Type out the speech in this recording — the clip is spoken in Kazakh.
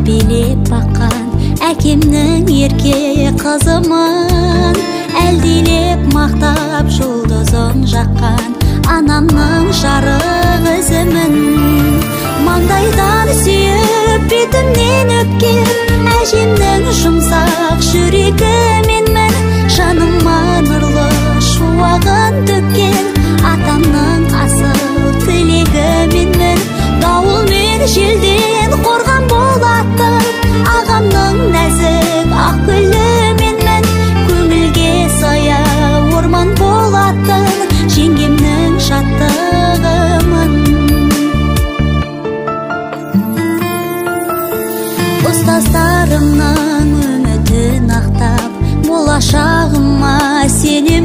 билеп баққан әкемнің ерке қызымын, әлдилеп мақтап жұлдызын жаққан анамның жарық ізімін. Маңдайдан сүйіп бетімнен өпкен әжемнің жұмсақ жүрегі менмін. Жаныма нұрлы шуағын төккен атамның асыл тілегі менмін. Дауыл мен желден қорған болатын ағамның нәзік ақ гүлі менмін. Көңілге сая орман болатын жеңгемнің шаттығымын. Ұстаздарымның үмітін ақтап, болашағыма сенем